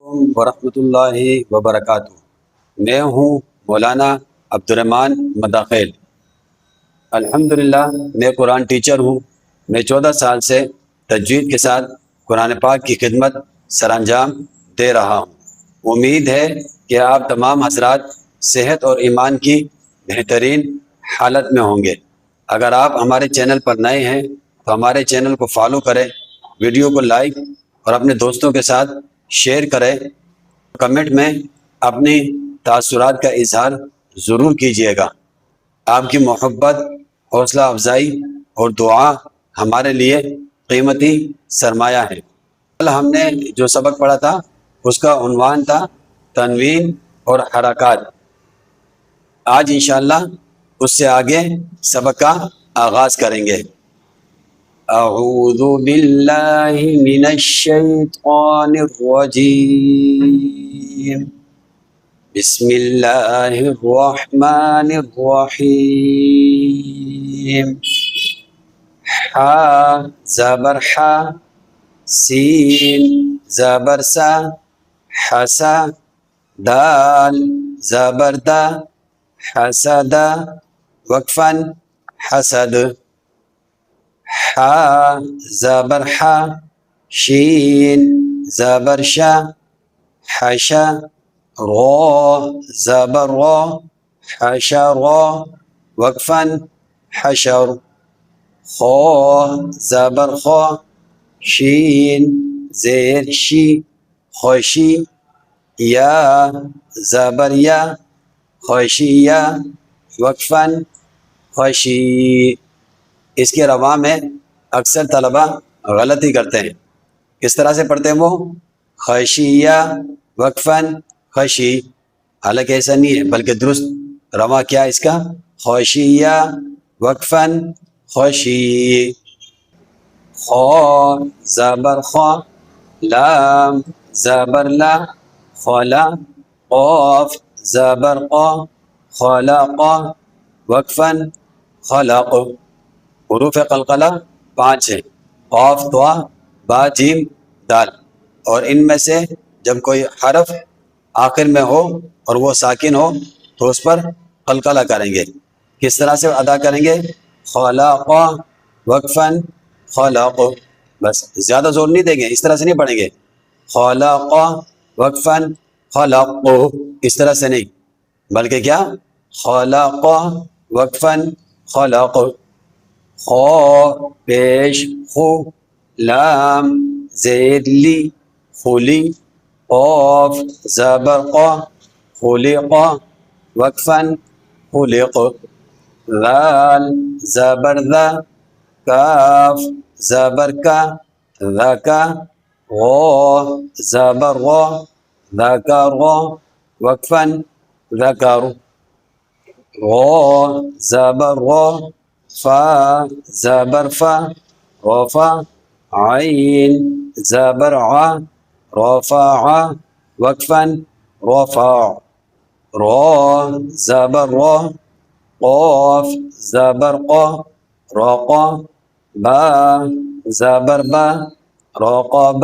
ورحمۃ اللہ وبرکاتہ۔ میں ہوں مولانا عبدالرحمن مداخیل۔ الحمدللہ میں قرآن ٹیچر ہوں۔ میں 14 سال سے تجوید کے ساتھ قرآن پاک کی خدمت سر انجام دے رہا ہوں۔ امید ہے کہ آپ تمام حضرات صحت اور ایمان کی بہترین حالت میں ہوں گے۔ اگر آپ ہمارے چینل پر نئے ہیں تو ہمارے چینل کو فالو کریں، ویڈیو کو لائک اور اپنے دوستوں کے ساتھ شیئر کریں۔ کمنٹ میں اپنی تاثرات کا اظہار ضرور کیجیے گا۔ آپ کی محبت، حوصلہ افزائی اور دعا ہمارے لیے قیمتی سرمایہ ہے۔ کل ہم نے جو سبق پڑھا تھا اس کا عنوان تھا تنوین اور حرکات۔ آج انشاءاللہ اس سے آگے سبق کا آغاز کریں گے۔ اعوذ باللہ من الشیطان الرجیم، بسم اللہ الرحمن الرحیم۔ حا زبر حا، سین زبر سا، حسا دال زبر دا، حسد وقفاً حسد۔ حا زبر حا، شین زبر شا، حشا را زبر را، حشر وقفاً حشر۔ خا زبر خا، شین زیر شی، خوشی۔ یا زبر یا، خوشیا وقفاً خوشی۔ اس کے رواں میں اکثر طلبہ غلطی کرتے ہیں۔ کس طرح سے پڑھتے ہیں وہ؟ خشیہ وقفاً خشی، حالانکہ ایسا نہیں ہے، بلکہ درست رواں کیا اس کا؟ خشیہ وقفاً خشی۔ خا زبر خا، لام زبر لا، خلا۔ قاف زبر قا، خلق وقفاً خلق۔ حروف قلقلہ 5 ہیں، قاف طا با جیم دال، اور ان میں سے جب کوئی حرف آخر میں ہو اور وہ ساکن ہو تو اس پر قلقلہ کریں گے۔ کس طرح سے ادا کریں گے؟ خلق وقفاً خلق، بس زیادہ زور نہیں دیں گے، اس طرح سے نہیں پڑھیں گے۔ خلق وقفاً خلق، اس طرح سے نہیں، بلکہ کیا؟ خلق وقفاً خلق۔ خا پیش خو، لام زیر لی، خلی۔ قاف زبر قا، خلق وقفاً خلق۔ ذال زبر ذا، کاف زبر کا، ذکا۔ غا زبر غا، ذکر وقفاً ذکر۔ غا زبر غا، فا زبر فا، رفع۔ عین زبر ع، رفع وقفاً رفع۔ را زبر را، قاف زبر قا، رقا۔ با زبر با، رقب۔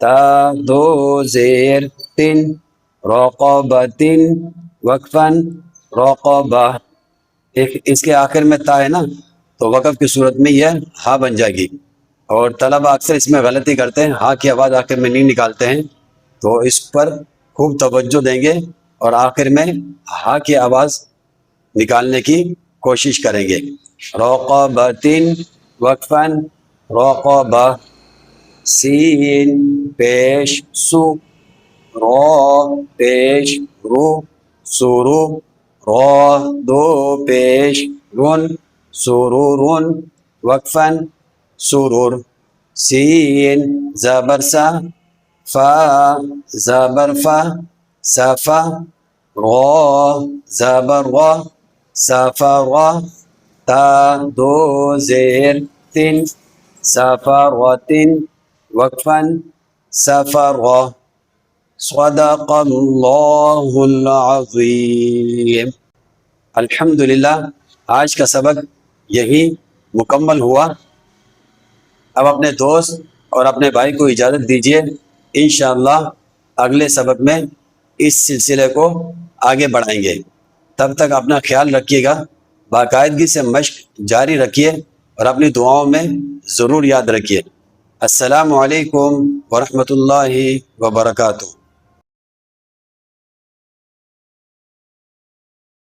تا دو زیر تن، رقبۃ وقفاً رقبہ۔ اس کے آخر میں تا ہے نا، تو وقف کی صورت میں یہ ہا بن جائے گی، اور طلبہ اکثر اس میں غلطی کرتے ہیں، ہا کی آواز آخر میں نہیں نکالتے ہیں، تو اس پر خوب توجہ دیں گے اور آخر میں ہا کی آواز نکالنے کی کوشش کریں گے۔ رقبۃ وقفاً رقبہ۔ سین پیش سو، را پیش رو، سورو۔ را دو پیش رن، سرور وقفاً سرور۔ سین زبر سا، فا زبر فا، صفا۔ را زبر غا، سفر۔ تا دو زیر تن، سفرۃ وقفاً سفر۔ صدق اللہ العظیم۔ الحمدللہ آج کا سبق یہی مکمل ہوا۔ اب اپنے دوست اور اپنے بھائی کو اجازت دیجیے، انشاءاللہ اگلے سبق میں اس سلسلے کو آگے بڑھائیں گے۔ تب تک اپنا خیال رکھیے گا، باقاعدگی سے مشق جاری رکھیے اور اپنی دعاؤں میں ضرور یاد رکھیے۔ السلام علیکم ورحمۃ اللہ وبرکاتہ۔